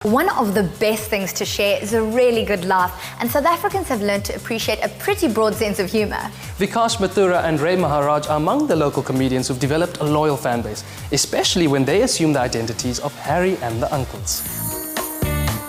One of the best things to share is a really good laugh, and South Africans have learned to appreciate a pretty broad sense of humour. VIKASH Mathura and MAHARAJ are among the local comedians who've developed a loyal fan base, especially when they assume the identities of Harry and the uncles.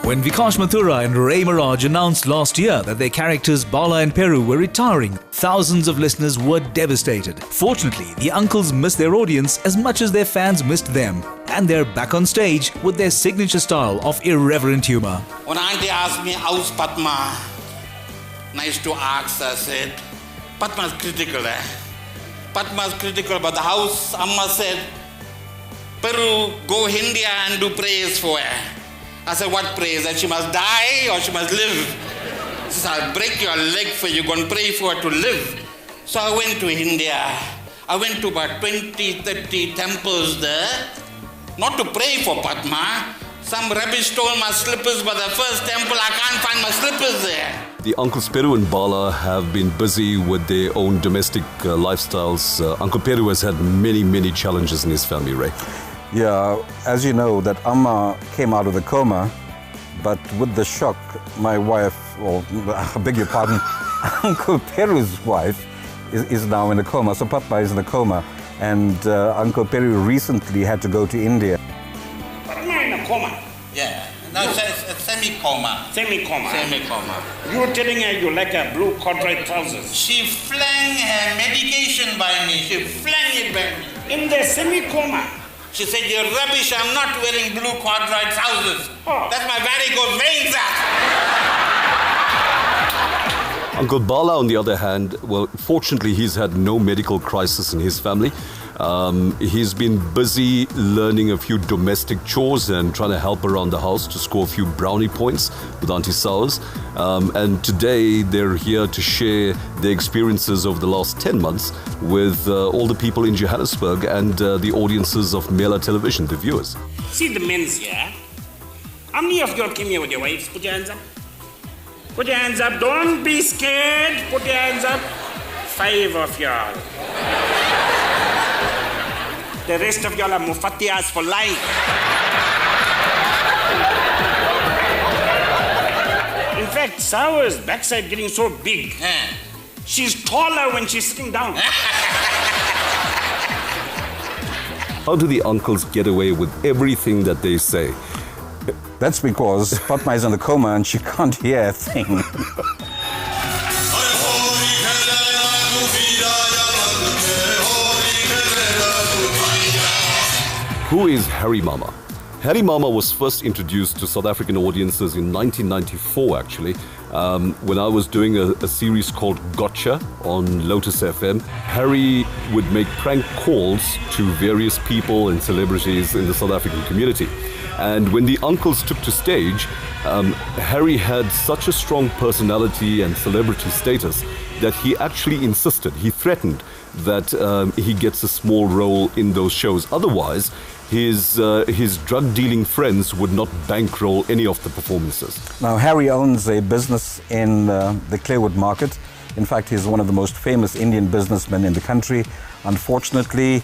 When VIKASH Mathura and MAHARAJ announced last year that their characters Bala and Peru were retiring, thousands of listeners were devastated. Fortunately, the uncles missed their audience as much as their fans missed them. And they're back on stage with their signature style of irreverent humour. When Auntie asked me, how's Padma? Nice to ask, I said. Padma's critical, eh? Padma's critical about the house. Amma said, Peru, go India and do prayers for her. I said, what prayers? That she must die or she must live? She said, I'll break your leg for you, go and pray for her to live. So I went to India. I went to about 20, 30 temples there. Not to pray for Padma. Some rubbish stole my slippers by the first temple. I can't find my slippers there. The uncles Peru and Bala have been busy with their own domestic lifestyles. Uncle Peru has had many challenges in his family, Ray. Yeah, as you know, that Amma came out of the coma, but with the shock, my wife, or I beg your pardon, Uncle Peru's wife is now in a coma. So Padma is in a coma, and Uncle Peru recently had to go to India. Padma in a coma? Yeah, no, it's a semi-coma. Semi-coma? Semi-coma. You were telling her you like her blue corduroy trousers. She flung her medication by me. She flung it by me. In the semi-coma? She said, you're rubbish, I'm not wearing blue corduroy trousers. Oh. That's my varicose veins. Uncle Bala, on the other hand, well, fortunately, he's had no medical crisis in his family. He's been busy learning a few domestic chores and trying to help around the house to score a few brownie points with Auntie Sowers. And today they're here to share their experiences over the last 10 months with all the people in Johannesburg and the audiences of MELA television, the viewers. See the men's here. How many of y'all came here with your wives? Put your hands up. Put your hands up. Don't be scared. Put your hands up. 5 of y'all. The rest of y'all are mufatias for life. In fact, Sour's backside getting so big. She's taller when she's sitting down. How do the uncles get away with everything that they say? That's because Padma is in a coma and she can't hear a thing. Who is Harry Mama? Harry Mama was first introduced to South African audiences in 1994, actually, when I was doing a series called Gotcha on Lotus FM. Harry would make prank calls to various people and celebrities in the South African community. And when the uncles took to stage, Harry had such a strong personality and celebrity status that he actually insisted, he threatened that he gets a small role in those shows. Otherwise, his drug-dealing friends would not bankroll any of the performances. Now, Harry owns a business in the Clearwood market. In fact, he's one of the most famous Indian businessmen in the country. Unfortunately,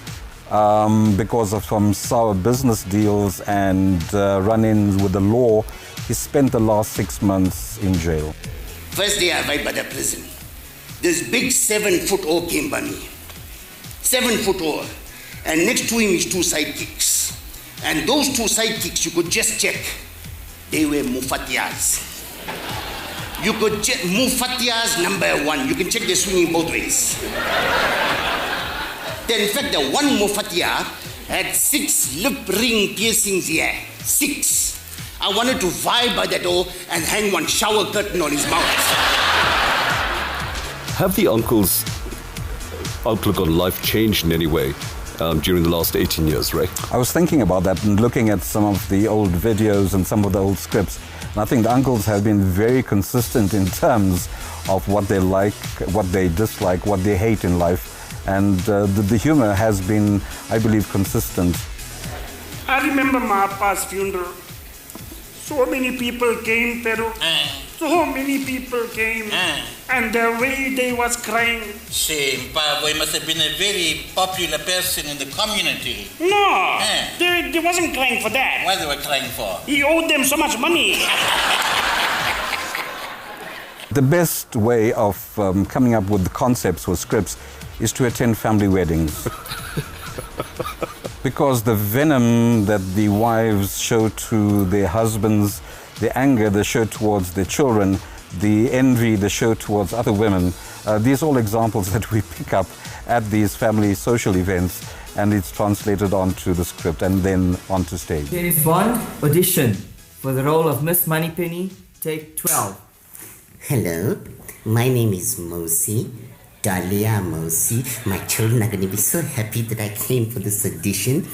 because of some sour business deals and run-ins with the law, he spent the last 6 months in jail. First day I arrived by the prison, this big 7-foot-old came by me. 7-foot-old. And next to him is 2 sidekicks. And those 2 sidekicks, you could just check. They were Mufatias. You could check Mufatias #1. You can check they're swinging both ways. Then in fact, the one Mufatia had 6 lip ring piercings here. 6. I wanted to vibe by the door and hang one shower curtain on his mouth. Have the uncles' outlook on life changed in any way during the last 18 years, Ray? I was thinking about that and looking at some of the old videos and some of the old scripts. And I think the uncles have been very consistent in terms of what they like, what they dislike, what they hate in life. And the humor has been, I believe, consistent. I remember my pa's funeral. So many people came, Peru. So many people came, and the way they was crying. Shame, Papa, he must have been a very popular person in the community. No, they wasn't crying for that. What they were crying for? He owed them so much money. The best way of coming up with concepts or scripts is to attend family weddings. Because the venom that the wives show to their husbands, the anger they show towards their children, the envy they show towards other women, these are all examples that we pick up at these family social events, and it's translated onto the script and then onto stage. James Bond, audition for the role of Miss Moneypenny, take 12. Hello, my name is Mosi, Dahlia Mosi. My children are going to be so happy that I came for this audition.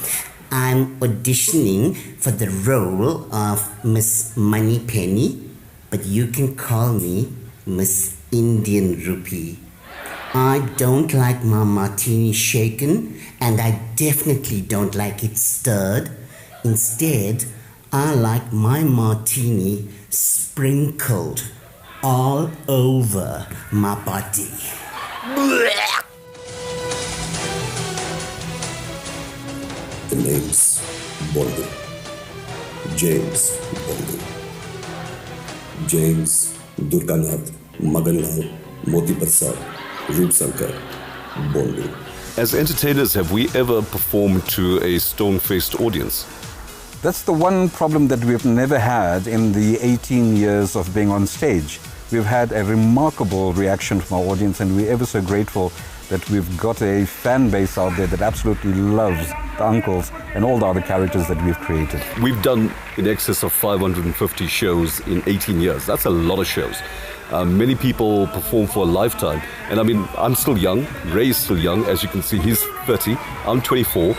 I'm auditioning for the role of Miss Moneypenny, but you can call me Miss Indian Rupee. I don't like my martini shaken, and I definitely don't like it stirred. Instead, I like my martini sprinkled all over my body. The name's Bondo. James Bondo. James Durganath Maganlal Moti Prasad Roopsankar Bondo. As entertainers, have we ever performed to a stone-faced audience? That's the one problem that we've never had in the 18 years of being on stage. We've had a remarkable reaction from our audience, and we're ever so grateful that we've got a fan base out there that absolutely loves the uncles and all the other characters that we've created. We've done in excess of 550 shows in 18 years. That's a lot of shows. Many people perform for a lifetime. And I mean, I'm still young. Ray is still young. As you can see, he's 30. I'm 24.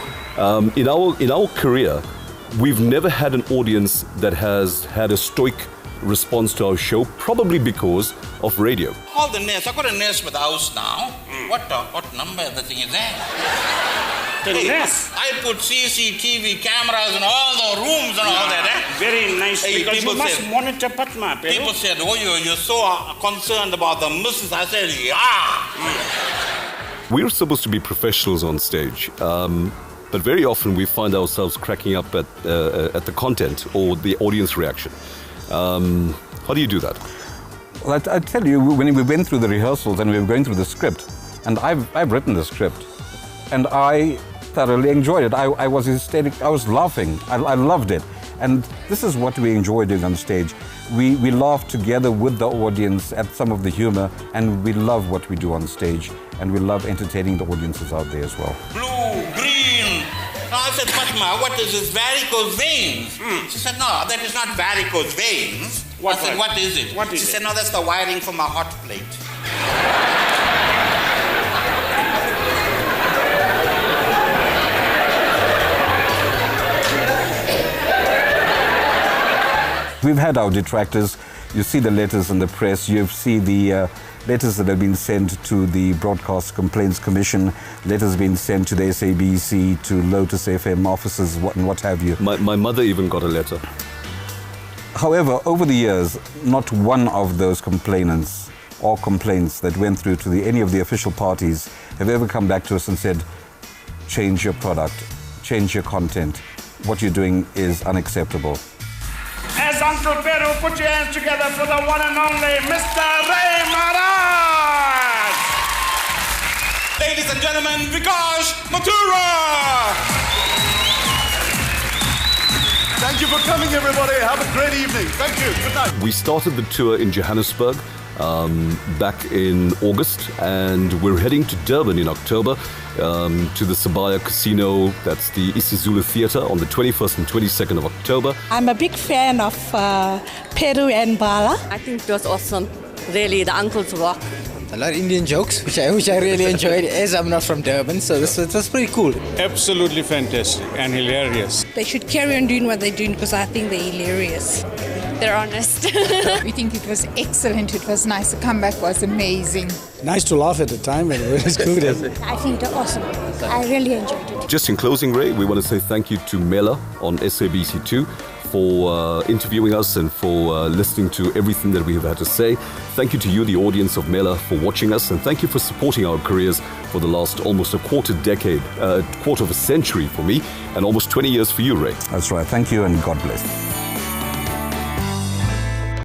In our career, we've never had an audience that has had a stoic response to our show, probably because of radio. All the nest. I got a nest with the house now. What number the thing is that? The nest? I put CCTV cameras in all the rooms and all that. Very nice, because you must monitor Padma. People said, oh, you're so concerned about the missus. I said, yeah. We're supposed to be professionals on stage. But very often we find ourselves cracking up at the content or the audience reaction. How do you do that? Well, I tell you, when we went through the rehearsals and we were going through the script, and I've written the script, and I thoroughly enjoyed it. I was hysteric. I was laughing. I loved it. And this is what we enjoy doing on stage. We laugh together with the audience at some of the humor, and we love what we do on stage, and we love entertaining the audiences out there as well. Blue, green. I said, Padma, what is this? Varicose veins. She said, no, that is not varicose veins. I said, what is it? She said, no, that's the wiring for my hot plate. We've had our detractors. You see the letters in the press. You see the letters that have been sent to the Broadcast Complaints Commission, letters being sent to the SABC, to Lotus FM offices, and what have you. My mother even got a letter. However, over the years, not one of those complainants or complaints that went through to any of the official parties have ever come back to us and said, change your product, change your content. What you're doing is unacceptable. As Uncle Peru, put your hands together for the one and only Mr. Ray Maharaj! Ladies and gentlemen, Vikash Mathura! Thank you for coming, everybody. Have a great evening. Thank you. Good night. We started the tour in Johannesburg back in August, and we're heading to Durban in October to the Sibaya Casino. That's the isiZulu Theatre on the 21st and 22nd of October. I'm a big fan of Peru and Bala. I think it was awesome. Really, the uncles rock. A lot of Indian jokes, which I really enjoyed, as I'm not from Durban, so this was pretty cool. Absolutely fantastic and hilarious. They should carry on doing what they're doing because I think they're hilarious. They're honest. We think it was excellent. It was nice. The comeback was amazing. Nice to laugh at the time, and it was good. I think they're awesome. I really enjoyed it. Just in closing, Ray, we want to say thank you to MELA on SABC2 for interviewing us and for listening to everything that we have had to say. Thank you to you, the audience of MELA, for watching us, and thank you for supporting our careers for the last almost a quarter of a century for me, and almost 20 years for you, Ray. That's right. Thank you, and God bless.